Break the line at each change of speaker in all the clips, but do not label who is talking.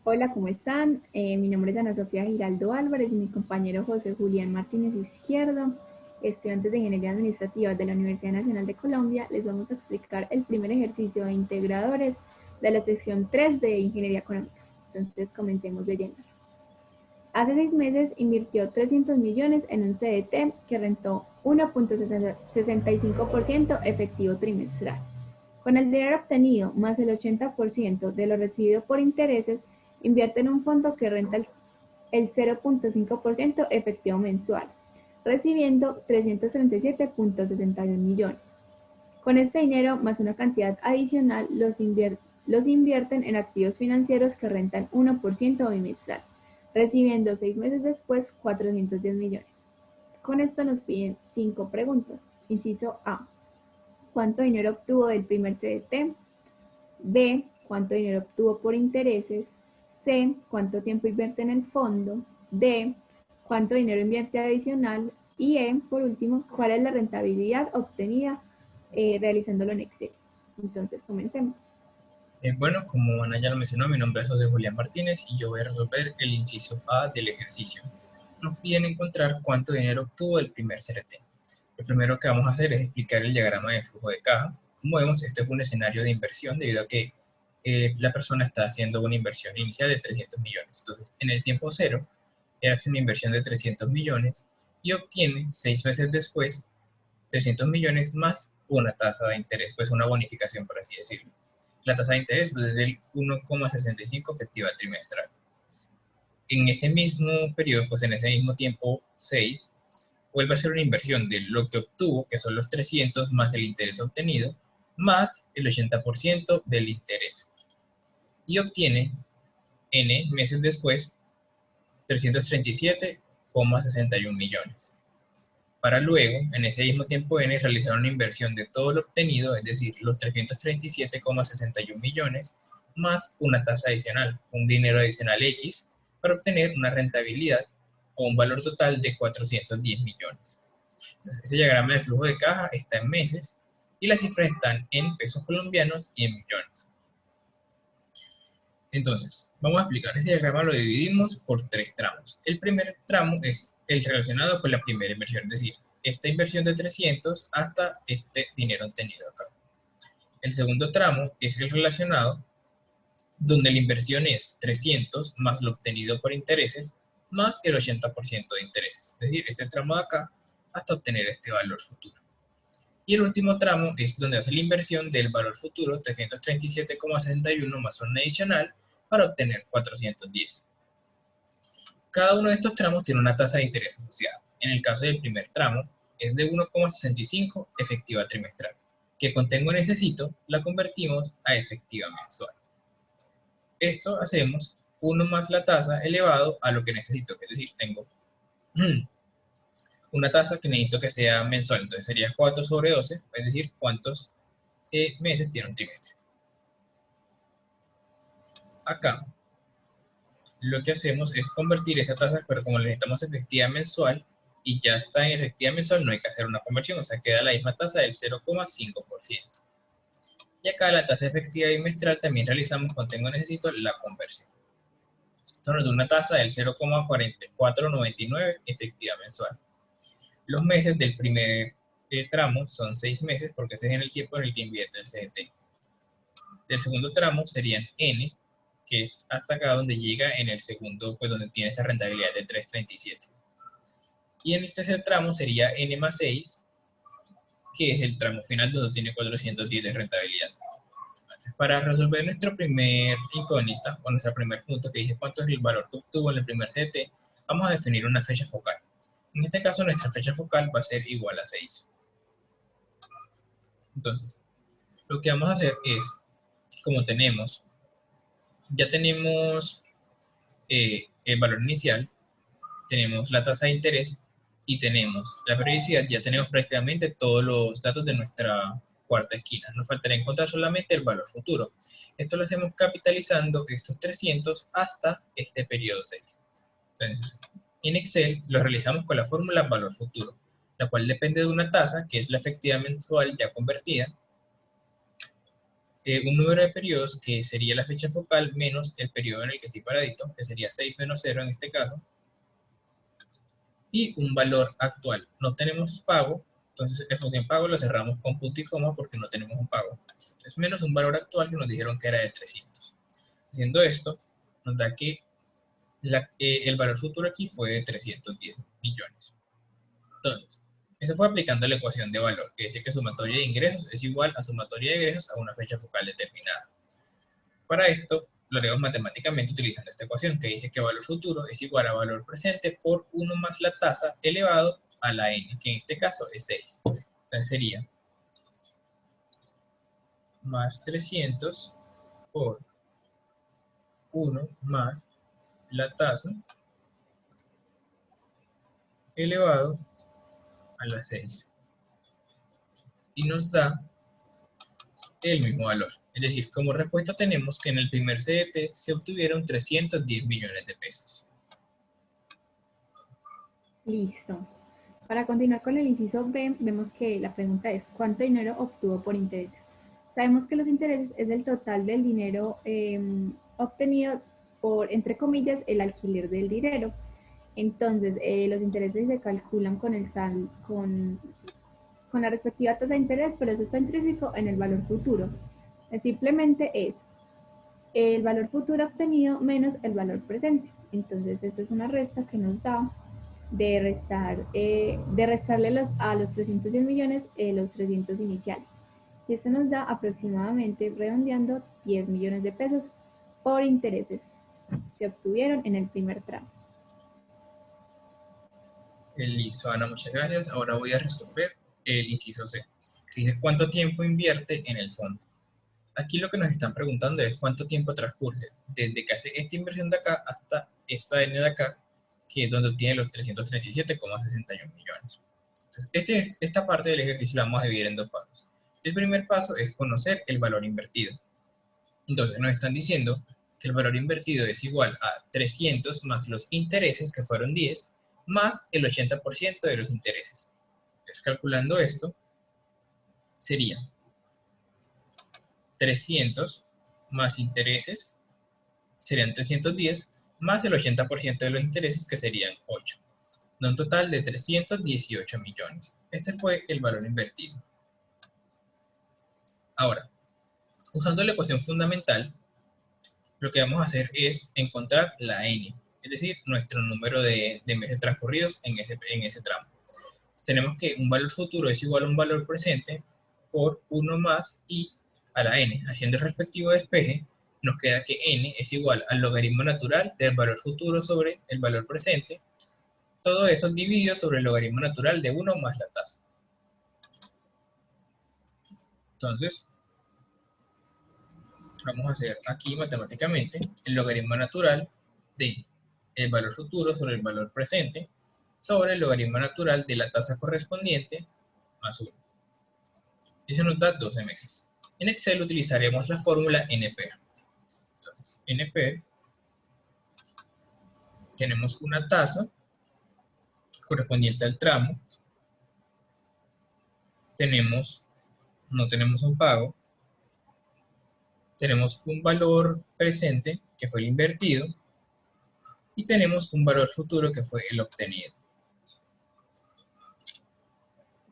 Hola, ¿cómo están? Mi nombre es Ana Sofía Giraldo Álvarez y mi compañero José Julián Martínez Izquierdo, estudiantes de Ingeniería Administrativa de la Universidad Nacional de Colombia. Les vamos a explicar el primer ejercicio de integradores de la sección 3 de Ingeniería Económica. Entonces, comencemos leyendo. Hace 6 meses invirtió 300 millones en un CDT que rentó 1.65% efectivo trimestral. Con el dinero obtenido más el 80% de lo recibido por intereses, invierte en un fondo que renta el 0.5% efectivo mensual, recibiendo 337.61 millones. Con este dinero, más una cantidad adicional, los invierten en activos financieros que rentan 1% bimestral, recibiendo 6 meses después 410 millones. Con esto nos piden 5 preguntas. Inciso A: ¿cuánto dinero obtuvo del primer CDT? B, ¿cuánto dinero obtuvo por intereses? C, ¿cuánto tiempo invierte en el fondo? D, ¿cuánto dinero invierte adicional? Y E, por último, ¿cuál es la rentabilidad obtenida realizándolo en Excel? Entonces, comencemos.
Bueno, como Ana ya lo mencionó, mi nombre es José Julián Martínez y yo voy a resolver el inciso A del ejercicio. Nos piden encontrar cuánto dinero obtuvo el primer CRT. Lo primero que vamos a hacer es explicar el diagrama de flujo de caja. Como vemos, este es un escenario de inversión debido a que la persona está haciendo una inversión inicial de 300 millones. Entonces, en el tiempo cero, él hace una inversión de 300 millones y obtiene 6 meses después 300 millones más una tasa de interés, pues una bonificación, por así decirlo. La tasa de interés es del 1,65 efectiva trimestral. En ese mismo periodo, pues en ese mismo tiempo 6, vuelve a hacer una inversión de lo que obtuvo, que son los 300 más el interés obtenido, más el 80% del interés. Y obtiene, N meses después, 337,61 millones. Para luego, en ese mismo tiempo N, realizar una inversión de todo lo obtenido, es decir, los 337,61 millones, más una tasa adicional, un dinero adicional X, para obtener una rentabilidad o un valor total de 410 millones. Entonces, ese diagrama de flujo de caja está en meses y las cifras están en pesos colombianos y en millones. Entonces, vamos a explicar. Este diagrama lo dividimos por 3 tramos. El primer tramo es el relacionado con la primera inversión, es decir, esta inversión de 300 hasta este dinero obtenido acá. El segundo tramo es el relacionado, donde la inversión es 300 más lo obtenido por intereses, más el 80% de intereses. Es decir, este tramo de acá hasta obtener este valor futuro. Y el último tramo es donde hace la inversión del valor futuro 337,61 más un adicional para obtener 410. Cada uno de estos tramos tiene una tasa de interés asociada. En el caso del primer tramo es de 1,65 efectiva trimestral, que con tengo necesito la convertimos a efectiva mensual. Esto hacemos 1 más la tasa elevado a lo que necesito, es decir, tengo una tasa que necesito que sea mensual, entonces sería 4 sobre 12, es decir, cuántos meses tiene un trimestre. Acá lo que hacemos es convertir esa tasa, pero como necesitamos efectiva mensual y ya está en efectiva mensual, no hay que hacer una conversión, o sea, queda la misma tasa del 0,5%. Y acá la tasa efectiva bimestral también realizamos cuando tengo necesito la conversión. Esto nos da una tasa del 0,4499 efectiva mensual. Los meses del primer tramo son 6 meses porque ese es en el tiempo en el que invierte el CDT. Del segundo tramo serían N, que es hasta acá donde llega en el segundo, pues donde tiene esa rentabilidad de 337. Y en el tercer tramo sería N más 6, que es el tramo final donde tiene 410 de rentabilidad. Para resolver nuestro primer incógnita, o nuestro primer punto que dice cuánto es el valor que obtuvo en el primer CT, vamos a definir una fecha focal. En este caso, nuestra fecha focal va a ser igual a 6. Entonces, lo que vamos a hacer es, como ya tenemos el valor inicial, tenemos la tasa de interés y tenemos la periodicidad, ya tenemos prácticamente todos los datos de nuestra cuarta esquina. Nos faltaría encontrar solamente el valor futuro. Esto lo hacemos capitalizando estos 300 hasta este periodo 6. Entonces, en Excel lo realizamos con la fórmula valor futuro. la cual depende de una tasa, que es la efectividad mensual ya convertida, un número de periodos, que sería la fecha focal, menos el periodo en el que estoy paradito, que sería 6 menos 0 en este caso, y un valor actual. No tenemos pago, entonces la función pago la cerramos con punto y coma porque no tenemos un pago. Entonces, menos un valor actual que nos dijeron que era de 300. Haciendo esto, nos da que el valor futuro aquí fue de 310 millones. Entonces, eso fue aplicando la ecuación de valor, que dice que sumatoria de ingresos es igual a sumatoria de egresos a una fecha focal determinada. Para esto, lo haremos matemáticamente utilizando esta ecuación, que dice que valor futuro es igual a valor presente por 1 más la tasa elevado a la n, que en este caso es 6. Entonces sería más 300 por 1 más la tasa elevado a la 6. Y nos da el mismo valor. Es decir, como respuesta tenemos que en el primer CDT se obtuvieron 310 millones de pesos.
Listo. Para continuar con el inciso B, vemos que la pregunta es, ¿cuánto dinero obtuvo por intereses? Sabemos que los intereses es el total del dinero obtenido por, entre comillas, el alquiler del dinero. Entonces, los intereses se calculan con la respectiva tasa de interés, pero eso está intrínseco en el valor futuro. Simplemente es el valor futuro obtenido menos el valor presente. Entonces, esto es una resta que nos da de restarle a los 310 millones los 300 iniciales. Y esto nos da aproximadamente, redondeando, 10 millones de pesos por intereses que obtuvieron en el primer tramo.
Listo, Ana, muchas gracias. Ahora voy a resolver el inciso C, que dice cuánto tiempo invierte en el fondo. Aquí lo que nos están preguntando es cuánto tiempo transcurre desde que hace esta inversión de acá hasta esta N de acá, que es donde obtiene los 337,61 millones. Entonces, esta parte del ejercicio la vamos a dividir en dos pasos. El primer paso es conocer el valor invertido. Entonces, nos están diciendo que el valor invertido es igual a 300 más los intereses, que fueron 10, más el 80% de los intereses. Entonces, calculando esto, sería 300 más intereses, serían 310, más el 80% de los intereses, que serían 8. De un total de 318 millones. Este fue el valor invertido. Ahora, usando la ecuación fundamental, lo que vamos a hacer es encontrar la n, es decir, nuestro número de meses transcurridos en ese tramo. Tenemos que un valor futuro es igual a un valor presente por 1 más i a la n. Haciendo el respectivo despeje, nos queda que n es igual al logaritmo natural del valor futuro sobre el valor presente. Todo eso dividido sobre el logaritmo natural de 1 más la tasa. Entonces, vamos a hacer aquí matemáticamente el logaritmo natural de el valor futuro sobre el valor presente sobre el logaritmo natural de la tasa correspondiente más 1. Eso nos da 12 meses. En Excel utilizaremos la fórmula NP. Entonces, NP, tenemos una tasa correspondiente al tramo, no tenemos un pago, tenemos un valor presente, que fue el invertido, y tenemos un valor futuro, que fue el obtenido.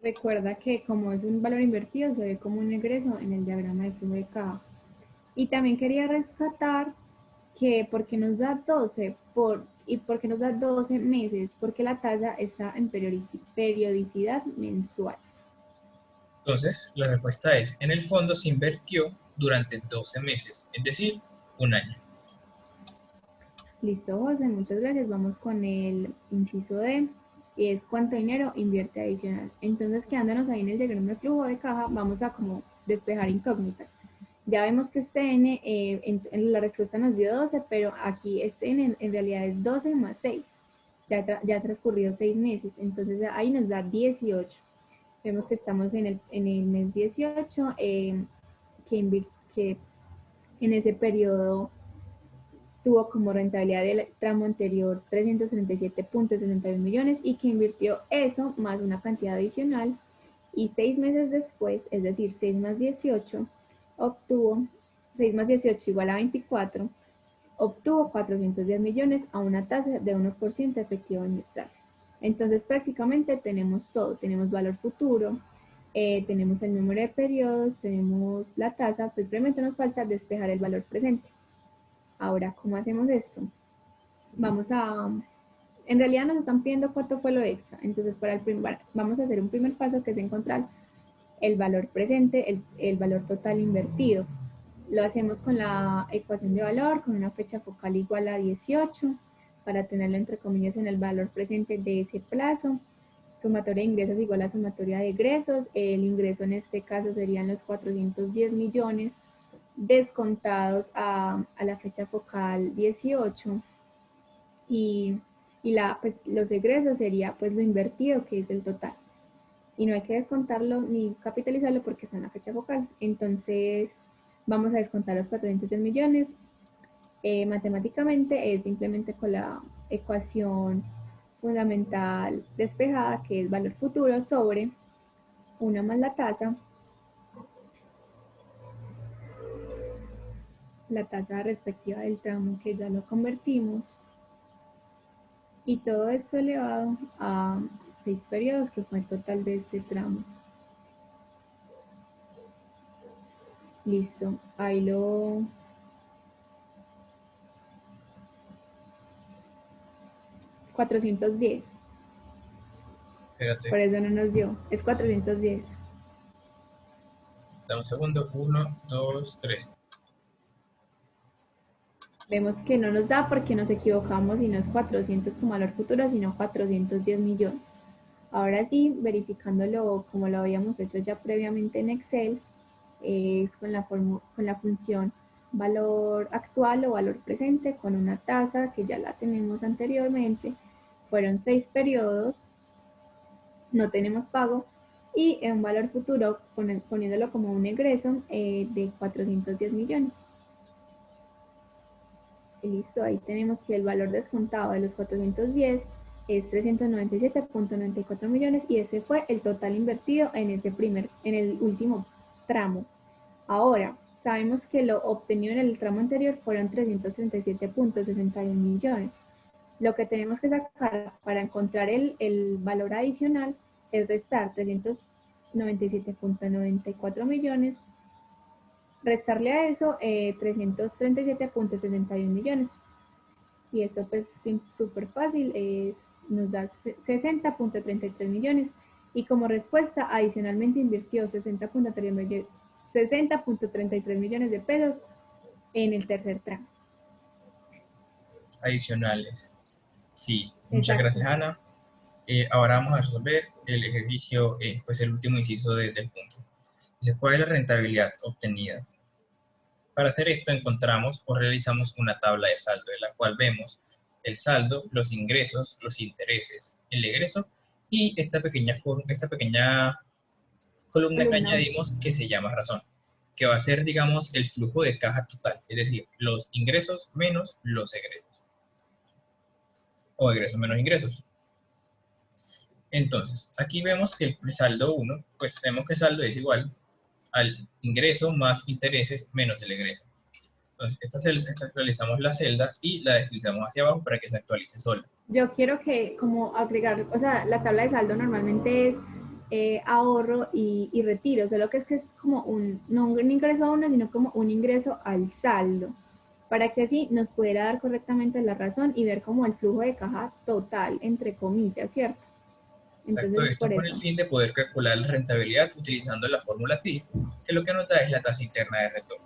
Recuerda que como es un valor invertido, se ve como un ingreso en el diagrama de flujo de caja. Y también quería rescatar que porque nos da 12 y porque nos da 12 meses, porque la tasa está en periodicidad mensual.
Entonces, la respuesta es, en el fondo se invirtió durante 12 meses, es decir, un año.
Listo, José, muchas gracias. Vamos con el inciso D, y es cuánto dinero invierte adicional. Entonces, quedándonos ahí en el diagrama de flujo de caja, vamos a como despejar incógnitas. Ya vemos que este n, en la respuesta nos dio 12, pero aquí este n en realidad es 12 más 6. Ya ha transcurrido 6 meses, entonces ahí nos da 18. Vemos que estamos en el mes 18, que en ese periodo tuvo como rentabilidad del tramo anterior 337.61 millones y que invirtió eso más una cantidad adicional y 6 meses después, es decir, 6 más 18, obtuvo 6 más 18 igual a 24, obtuvo 410 millones a una tasa de 1% efectivo bimestral. Entonces prácticamente tenemos todo, tenemos valor futuro, tenemos el número de periodos, tenemos la tasa, pues simplemente nos falta despejar el valor presente. Ahora, ¿cómo hacemos esto? En realidad nos están pidiendo cuánto fue lo extra, entonces vamos a hacer un primer paso que es encontrar el valor presente, el valor total invertido. Lo hacemos con la ecuación de valor, con una fecha focal igual a 18, para tenerlo entre comillas en el valor presente de ese plazo. Sumatoria de ingresos igual a sumatoria de egresos. El ingreso en este caso serían los 410 millones descontados a la fecha focal 18 y pues, los egresos sería pues lo invertido, que es el total. Y no hay que descontarlo ni capitalizarlo porque está en la fecha focal. Entonces vamos a descontar los 410 millones. Matemáticamente es simplemente con la ecuación fundamental despejada, que es valor futuro sobre 1 más la tasa respectiva del tramo que ya lo convertimos, y todo esto elevado a 6 periodos, que fue el total de este tramo. Listo, ahí lo... $410.
Espérate,
Por eso no nos dio. Es 410.
dame un segundo. 1, 2, 3.
Vemos que no nos da porque nos equivocamos y no es 400 como valor futuro, sino 410 millones. Ahora sí, verificándolo como lo habíamos hecho ya previamente en Excel, con la función valor actual o valor presente con una tasa que ya la tenemos anteriormente. Fueron 6 periodos, no tenemos pago, y un valor futuro poniéndolo como un egreso de 410 millones. Y listo, ahí tenemos que el valor descontado de los 410 es 397.94 millones y ese fue el total invertido en el último tramo. Ahora, sabemos que lo obtenido en el tramo anterior fueron 337.61 millones. Lo que tenemos que sacar para encontrar el valor adicional es restar 397.94 millones, restarle a eso 337.61 millones. Y eso pues es súper fácil, nos da 60.33 millones. Y como respuesta, adicionalmente invirtió 60.33 millones de pesos en el tercer tramo.
Adicionales. Sí, muchas
Exacto.
gracias, Ana. Ahora vamos a resolver el ejercicio, pues el último inciso del punto. Dice, ¿cuál es la rentabilidad obtenida? Para hacer esto encontramos o realizamos una tabla de saldo, en la cual vemos el saldo, los ingresos, los intereses, el egreso y esta pequeña columna que añadimos que se llama razón, que va a ser, digamos, el flujo de caja total, es decir, los ingresos menos los egresos, o egresos menos ingresos. Entonces, aquí vemos que el saldo 1, pues tenemos que el saldo es igual al ingreso más intereses menos el egreso. Entonces, esta actualizamos la celda y la deslizamos hacia abajo para que se actualice sola.
Yo quiero que como agregar, o sea, la tabla de saldo normalmente es ahorro y retiro, solo que es como no un ingreso a uno, sino como un ingreso al saldo, para que así nos pudiera dar correctamente la razón y ver como el flujo de caja total, entre comillas, ¿cierto?
Exacto,
Entonces,
esto con el fin de poder calcular la rentabilidad utilizando la fórmula TIR, que lo que nos da es la tasa interna de retorno.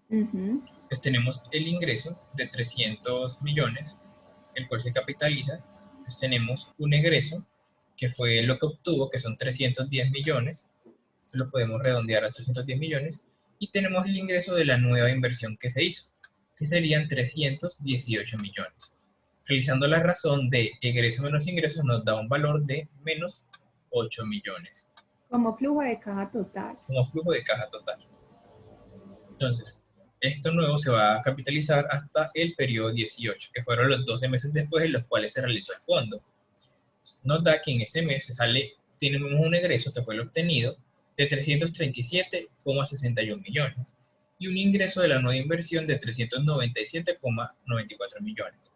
Entonces tenemos el ingreso de 300 millones, el cual se capitaliza. Entonces tenemos un egreso, que fue lo que obtuvo, que son 310 millones. Entonces lo podemos redondear a 310 millones. Y tenemos el ingreso de la nueva inversión que se hizo, que serían 318 millones. Realizando la razón de egreso menos ingresos nos da un valor de menos 8 millones.
Como flujo de caja total.
Como flujo de caja total. Entonces, Esto nuevo se va a capitalizar hasta el periodo 18, que fueron los 12 meses después en los cuales se realizó el fondo. Nos da que en ese mes tenemos un egreso que fue el obtenido de 337,61 millones y un ingreso de la nueva inversión de 397,94 millones.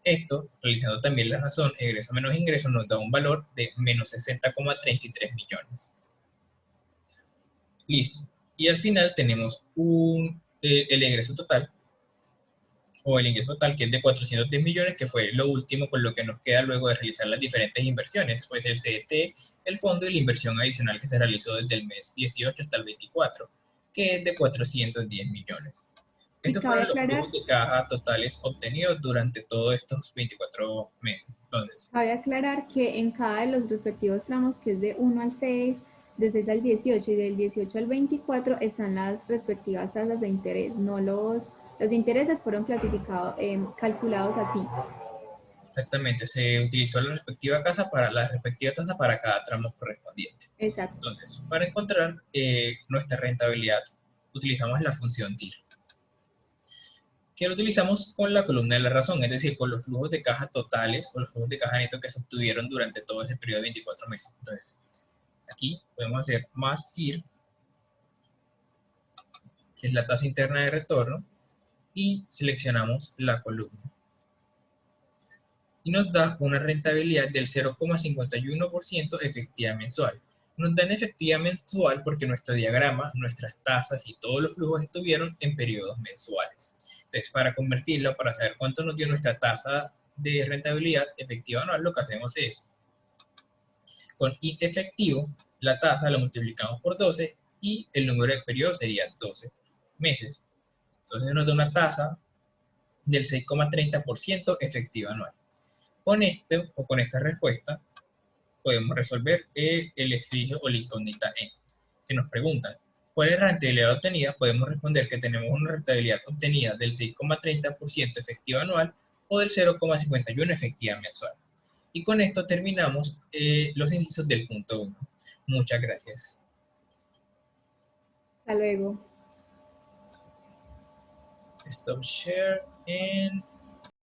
Esto, realizando también la razón egreso menos ingreso, nos da un valor de menos 60,33 millones. Listo. Y al final tenemos el egreso total, o el ingreso total, que es de 410 millones, que fue lo último con lo que nos queda luego de realizar las diferentes inversiones, pues el CDT, el fondo y la inversión adicional que se realizó desde el mes 18 hasta el 24, que es de 410 millones.
Y
Estos fueron los flujos de caja totales obtenidos durante todos estos 24 meses. Entonces,
cabe aclarar que en cada de los respectivos tramos, que es de 1 al 6, de 6 al 18 y del 18 al 24, están las respectivas tasas de interés. No los intereses fueron clasificados, calculados así.
exactamente, se utilizó la respectiva tasa para cada tramo correspondiente.
Exacto.
Entonces, para encontrar nuestra rentabilidad, utilizamos la función TIR, que lo utilizamos con la columna de la razón, es decir, con los flujos de caja totales o los flujos de caja neto que se obtuvieron durante todo ese periodo de 24 meses. Entonces, aquí podemos hacer más TIR, que es la tasa interna de retorno, y seleccionamos la columna. Y nos da una rentabilidad del 0,51% efectiva mensual. Nos dan efectiva mensual porque nuestro diagrama, nuestras tasas y todos los flujos estuvieron en periodos mensuales. Entonces, para convertirlo, para saber cuánto nos dio nuestra tasa de rentabilidad efectiva anual, lo que hacemos es, con I efectivo, la tasa la multiplicamos por 12 y el número de periodos sería 12 meses. Entonces nos da una tasa del 6,30% efectiva anual. Con esta respuesta podemos resolver el ejercicio o la incógnita E, que nos preguntan, ¿cuál es la rentabilidad obtenida? Podemos responder que tenemos una rentabilidad obtenida del 6,30% efectiva anual o del 0,51 efectiva mensual. Y con esto terminamos los incisos del punto 1. Muchas gracias.
Hasta luego.
Stop share and